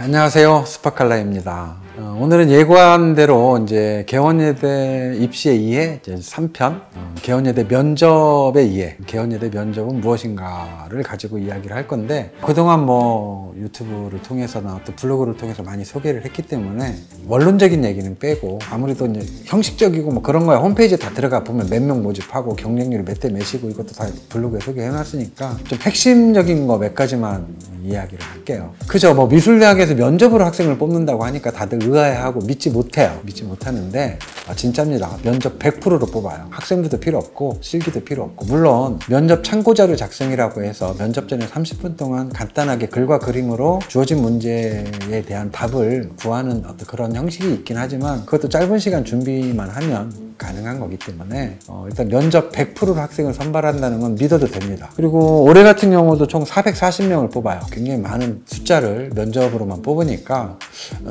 안녕하세요, 스파칼라입니다. 오늘은 예고한 대로 이제 개원예대 입시에 의해 이제 3편 개원예대 면접에 의해 개원예대 면접은 무엇인가를 가지고 이야기를 할 건데, 그동안 뭐 유튜브를 통해서나 또 블로그를 통해서 많이 소개를 했기 때문에 원론적인 얘기는 빼고, 아무래도 이제 형식적이고 뭐 그런 거야 홈페이지에 다 들어가 보면 몇 명 모집하고 경쟁률 몇 대 몇이고 이것도 다 블로그에 소개해 놨으니까 좀 핵심적인 거 몇 가지만 이야기를 할게요. 그죠? 뭐 미술대학에서 면접으로 학생을 뽑는다고 하니까 다들 의아해하고 믿지 못해요. 믿지 못하는데 진짜입니다. 면접 100%로 뽑아요. 학생부도 필요 없고 실기도 필요 없고, 물론 면접 참고자료 작성이라고 해서 면접 전에 30분 동안 간단하게 글과 그림으로 주어진 문제에 대한 답을 구하는 어떤 그런 형식이 있긴 하지만, 그것도 짧은 시간 준비만 하면 가능한 거기 때문에 일단 면접 100%로 학생을 선발한다는 건 믿어도 됩니다. 그리고 올해 같은 경우도 총 440명을 뽑아요. 굉장히 많은 숫자를 면접으로만 뽑으니까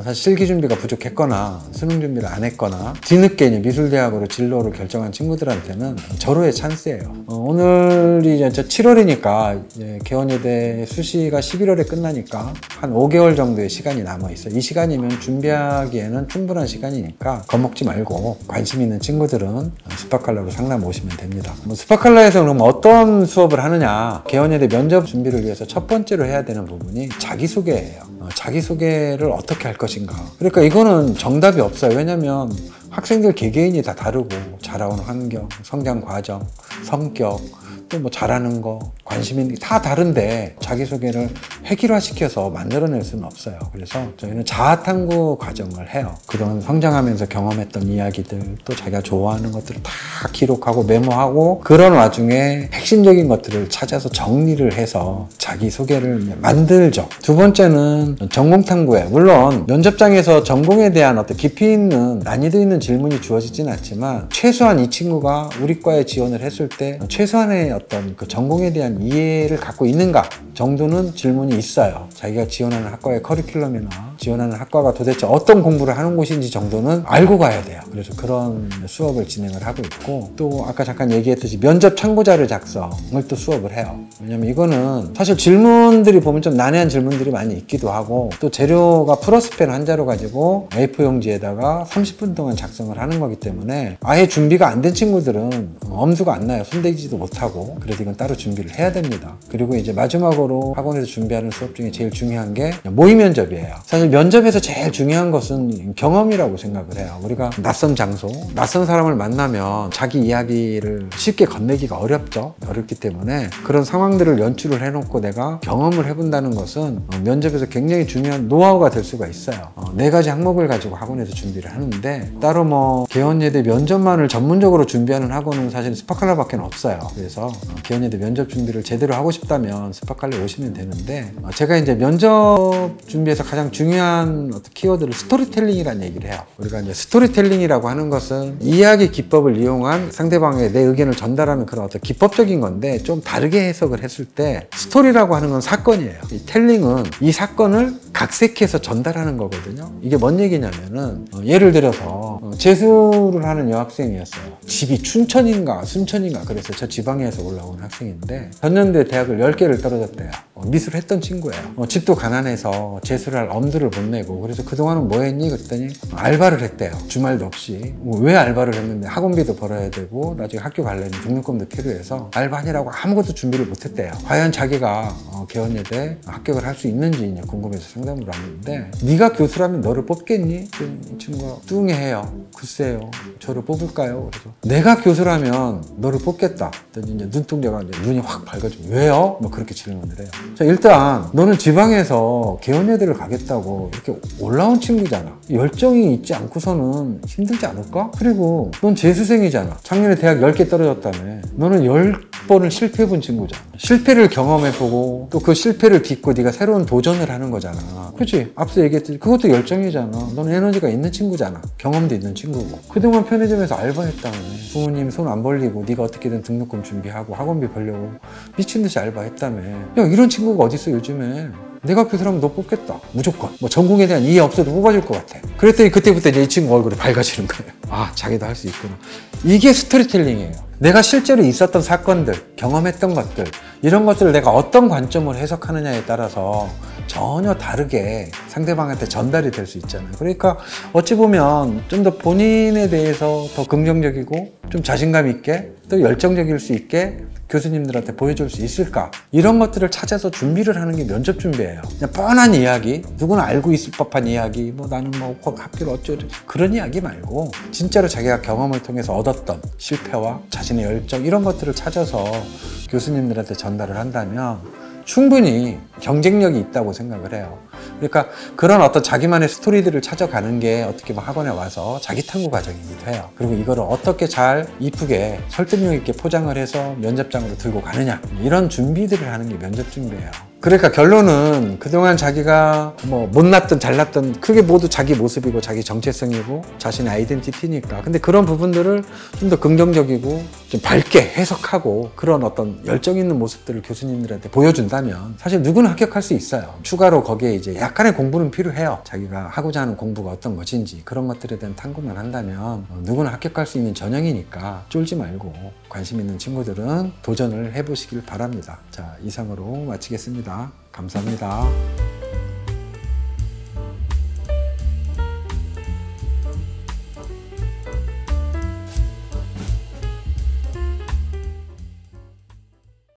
사실 실기 준비가 부족했거나 수능 준비를 안 했거나 뒤늦게 이제 미술대학으로 진로를 결정한 친구들한테는 절호의 찬스예요. 오늘이 이제 7월이니까 이제 개원예대 수시가 11월에 끝나니까 한 5개월 정도의 시간이 남아있어요. 이 시간이면 준비하기에는 충분한 시간이니까 겁먹지 말고 관심 있는 친구들은 스파칼라로 상담 오시면 됩니다. 스파칼라에서 그럼 어떤 수업을 하느냐, 개원예대 면접 준비를 위해서 첫 번째로 해야 되는 부분이 자기소개예요. 자기소개를 어떻게 할 것인가. 그러니까 이거는 정답이 없어요. 왜냐면 학생들 개개인이 다 다르고, 자라온 환경, 성장 과정, 성격, 또 뭐 잘하는 거, 관심 있는 게 다 다른데 자기소개를 획일화시켜서 만들어낼 수는 없어요. 그래서 저희는 자아탐구 과정을 해요. 그동안 성장하면서 경험했던 이야기들, 또 자기가 좋아하는 것들을 다 기록하고 메모하고, 그런 와중에 핵심적인 것들을 찾아서 정리를 해서 자기소개를 만들죠. 두 번째는 전공탐구예요. 물론 면접장에서 전공에 대한 어떤 깊이 있는 난이도 있는 질문이 주어지진 않지만, 최소한 이 친구가 우리 과에 지원을 했을 때 최소한의 어떤 그 전공에 대한 이해를 갖고 있는가 정도는 질문이 있어요. 자기가 지원하는 학과의 커리큘럼이나 지원하는 학과가 도대체 어떤 공부를 하는 곳인지 정도는 알고 가야 돼요. 그래서 그런 수업을 진행을 하고 있고, 또 아까 잠깐 얘기했듯이 면접 참고자료 작성을 또 수업을 해요. 왜냐면 이거는 사실 질문들이 보면 좀 난해한 질문들이 많이 있기도 하고, 또 재료가 프로스펜 한 자로 가지고 A4 용지에다가 30분 동안 작성을 하는 거기 때문에 아예 준비가 안 된 친구들은 엄두가 안 나요. 손대지도 못하고. 그래서 이건 따로 준비를 해야 됩니다. 그리고 이제 마지막으로 학원에서 준비하는 수업 중에 제일 중요한 게 모의 면접이에요. 사실 면접에서 제일 중요한 것은 경험이라고 생각을 해요. 우리가 낯선 장소, 낯선 사람을 만나면 자기 이야기를 쉽게 건네기가 어렵죠. 어렵기 때문에 그런 상황들을 연출을 해놓고 내가 경험을 해본다는 것은 면접에서 굉장히 중요한 노하우가 될 수가 있어요. 4가지 항목을 가지고 학원에서 준비를 하는데, 따로 뭐 개원예대 면접만을 전문적으로 준비하는 학원은 사실 스파칼라밖에 없어요. 그래서 개원예대 면접 준비를 제대로 하고 싶다면 스파칼라에 오시면 되는데, 제가 이제 면접 준비에서 가장 중요한 어떤 키워드를 스토리텔링이라는 얘기를 해요. 우리가 이제 스토리텔링이라고 하는 것은 이야기 기법을 이용한 상대방에 내 의견을 전달하는 그런 어떤 기법적인 건데, 좀 다르게 해석을 했을 때 스토리라고 하는 건 사건이에요. 이 텔링은 이 사건을 각색해서 전달하는 거거든요. 이게 뭔 얘기냐면은 예를 들어서 재수를 하는 여학생이었어요. 집이 춘천인가 순천인가 그래서 저 지방에서 올라온 학생인데 전년도에 대학을 10개를 떨어졌대요. 미술을 했던 친구예요. 집도 가난해서 재수를 할 엄두를 못 내고, 그래서 그동안은 뭐 했니? 그랬더니 알바를 했대요. 주말도 없이. 왜 알바를 했는데 학원비도 벌어야 되고 나중에 학교 가려면 등록금도 필요해서 알바하느라고 아무것도 준비를 못 했대요. 과연 자기가 개원예대 합격을 할 수 있는지 이제 궁금해서 상담을 왔는데, 네가 교수라면 너를 뽑겠니? 이 친구가 뚱해해요. 글쎄요, 저를 뽑을까요? 그래서 내가 교수라면 너를 뽑겠다. 그랬더니 이제 눈동자가 이제 눈이 확 밝아지고, 왜요? 뭐 그렇게 질문을 해요. 자, 일단 너는 지방에서 개원예대를 가겠다고 이렇게 올라온 친구잖아. 열정이 있지 않고서는 힘들지 않을까? 그리고 넌 재수생이잖아. 작년에 대학 10개 떨어졌다며. 너는 10번을 실패해본 친구잖아. 실패를 경험해보고 또 그 실패를 딛고 네가 새로운 도전을 하는 거잖아. 그치? 앞서 얘기했듯이 그것도 열정이잖아. 너는 에너지가 있는 친구잖아. 경험도 있는 친구고. 그동안 편의점에서 알바했다며. 부모님 손 안 벌리고 네가 어떻게든 등록금 준비하고 학원비 벌려고 미친듯이 알바했다며. 야, 이런 친구가 어딨어 요즘에. 내가 교수라면 너 뽑겠다. 무조건. 뭐 전공에 대한 이해 없어도 뽑아줄 것 같아. 그랬더니 그때부터 이제 이 친구 얼굴이 밝아지는 거예요. 아, 자기도 할 수 있구나. 이게 스토리텔링이에요. 내가 실제로 있었던 사건들, 경험했던 것들, 이런 것들을 내가 어떤 관점으로 해석하느냐에 따라서 전혀 다르게 상대방한테 전달이 될 수 있잖아요. 그러니까 어찌 보면 좀 더 본인에 대해서 더 긍정적이고 좀 자신감 있게 또 열정적일 수 있게 교수님들한테 보여줄 수 있을까? 이런 것들을 찾아서 준비를 하는 게 면접 준비예요. 그냥 뻔한 이야기, 누구나 알고 있을 법한 이야기, 뭐 나는 뭐 학교를 어쩌고 그런 이야기 말고 진짜로 자기가 경험을 통해서 얻었던 실패와 자신의 열정 이런 것들을 찾아서 교수님들한테 전달을 한다면 충분히 경쟁력이 있다고 생각을 해요. 그러니까 그런 어떤 자기만의 스토리들을 찾아가는 게 어떻게 보면 학원에 와서 자기 탐구 과정이기도 해요. 그리고 이거를 어떻게 잘 이쁘게 설득력 있게 포장을 해서 면접장으로 들고 가느냐, 이런 준비들을 하는 게 면접 준비예요. 그러니까 결론은 그동안 자기가 뭐 못났든 잘났든 그게 모두 자기 모습이고 자기 정체성이고 자신의 아이덴티티니까. 근데 그런 부분들을 좀 더 긍정적이고 좀 밝게 해석하고 그런 어떤 열정 있는 모습들을 교수님들한테 보여준다면 사실 누구나 합격할 수 있어요. 추가로 거기에 이제 약간의 공부는 필요해요. 자기가 하고자 하는 공부가 어떤 것인지 그런 것들에 대한 탐구만 한다면 누구나 합격할 수 있는 전형이니까 쫄지 말고 관심 있는 친구들은 도전을 해보시길 바랍니다. 자, 이상으로 마치겠습니다. 감사합니다.